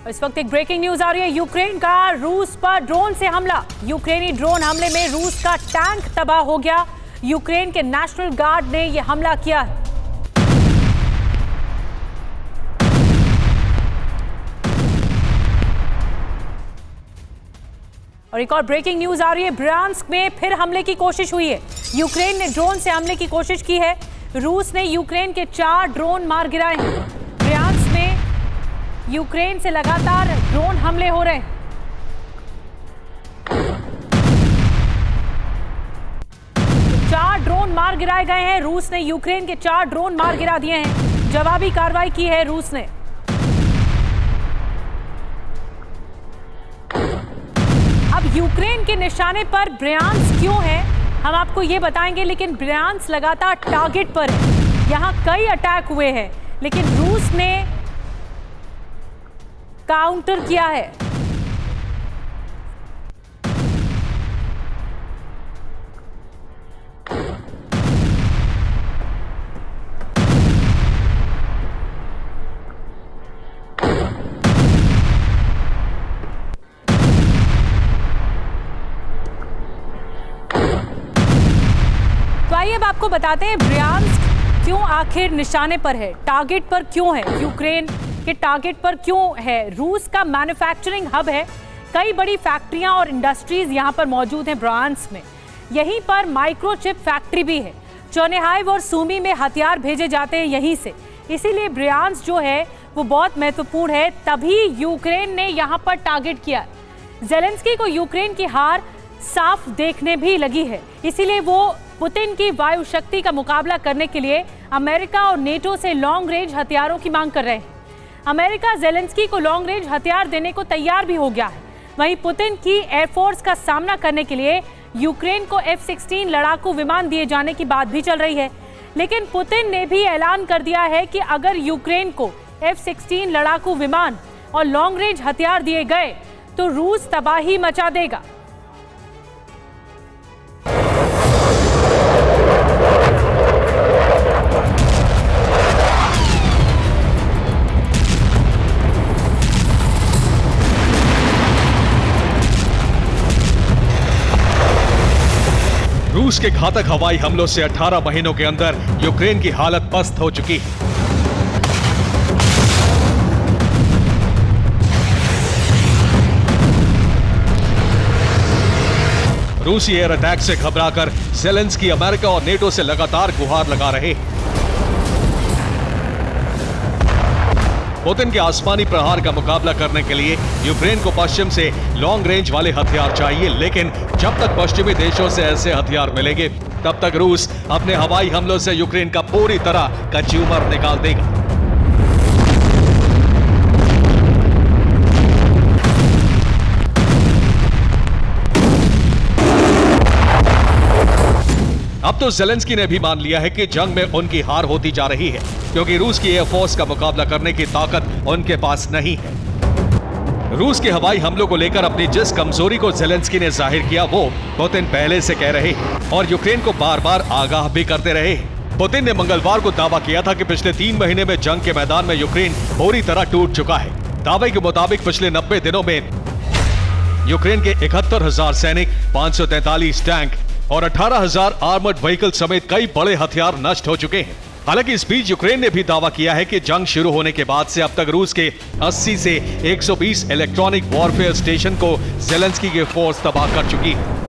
इस वक्त एक ब्रेकिंग न्यूज आ रही है। यूक्रेन का रूस पर ड्रोन से हमला। यूक्रेनी ड्रोन हमले में रूस का टैंक तबाह हो गया। यूक्रेन के नेशनल गार्ड ने यह हमला किया है। और एक और ब्रेकिंग न्यूज आ रही है। ब्रांस्क में फिर हमले की कोशिश हुई है। यूक्रेन ने ड्रोन से हमले की कोशिश की है। रूस ने यूक्रेन के 4 ड्रोन मार गिराए हैं। ब्रांस्क में यूक्रेन से लगातार ड्रोन हमले हो रहे हैं। तो 4 ड्रोन मार गिराए गए हैं। रूस ने यूक्रेन के 4 ड्रोन मार गिरा दिए हैं। जवाबी कार्रवाई की है रूस ने। अब यूक्रेन के निशाने पर ब्रांस्क क्यों है, हम आपको ये बताएंगे। लेकिन ब्रांस्क लगातार टारगेट पर है। यहां कई अटैक हुए हैं, लेकिन रूस ने काउंटर किया है। तो आइए अब आपको बताते हैं ब्रांस्क क्यों आखिर निशाने पर है, टारगेट पर क्यों है, यूक्रेन के टारगेट पर क्यों है। रूस का मैन्युफैक्चरिंग हब है। कई बड़ी फैक्ट्रियां और इंडस्ट्रीज यहां पर मौजूद हैं ब्रांस्क में। यहीं पर माइक्रोचिप फैक्ट्री भी है। चोनेहाइव और सूमी में हथियार भेजे जाते हैं यहीं से। इसीलिए ब्रांस्क जो है वो बहुत महत्वपूर्ण है। तभी यूक्रेन ने यहां पर टारगेट किया। ज़ेलेंस्की को यूक्रेन की हार साफ देखने भी लगी है। इसीलिए वो पुतिन की वायु शक्ति का मुकाबला करने के लिए अमेरिका और नेटो से लॉन्ग रेंज हथियारों की मांग कर रहे हैं। अमेरिका ज़ेलेंस्की को लॉन्ग रेंज हथियार देने को तैयार भी हो गया है। वहीं पुतिन की एयरफोर्स का सामना करने के लिए यूक्रेन को F-16 लड़ाकू विमान दिए जाने की बात भी चल रही है। लेकिन पुतिन ने भी ऐलान कर दिया है कि अगर यूक्रेन को F-16 लड़ाकू विमान और लॉन्ग रेंज हथियार दिए गए तो रूस तबाही मचा देगा। रूस के घातक हवाई हमलों से 18 महीनों के अंदर यूक्रेन की हालत पस्त हो चुकी है। रूसी एयर अटैक से घबराकर ज़ेलेंस्की अमेरिका और नेटो से लगातार गुहार लगा रहे हैं। पुतिन के आसमानी प्रहार का मुकाबला करने के लिए यूक्रेन को पश्चिम से लॉन्ग रेंज वाले हथियार चाहिए। लेकिन जब तक पश्चिमी देशों से ऐसे हथियार मिलेंगे तब तक रूस अपने हवाई हमलों से यूक्रेन का पूरी तरह कंज्यूमर निकाल देगा। अब तो ज़ेलेंस्की ने भी मान लिया है कि जंग में उनकी हार होती जा रही है, क्योंकि रूस की एयरफोर्स का मुकाबला करने की ताकत उनके पास नहीं है। रूस के हवाई हमलों को लेकर अपनी जिस कमजोरी को ज़ेलेंस्की ने जाहिर किया वो पुतिन पहले से कह रहे हैं और यूक्रेन को बार बार आगाह भी करते रहे। पुतिन ने मंगलवार को दावा किया था कि पिछले 3 महीने में जंग के मैदान में यूक्रेन पूरी तरह टूट चुका है। दावे के मुताबिक पिछले 90 दिनों में यूक्रेन के 71,000 सैनिक, 543 टैंक और 18,000 आर्मर्ड व्हीकल समेत कई बड़े हथियार नष्ट हो चुके हैं। हालांकि इस बीच यूक्रेन ने भी दावा किया है कि जंग शुरू होने के बाद से अब तक रूस के 80 से 120 इलेक्ट्रॉनिक वॉरफेयर स्टेशन को ज़ेलेंस्की की फोर्स तबाह कर चुकी है।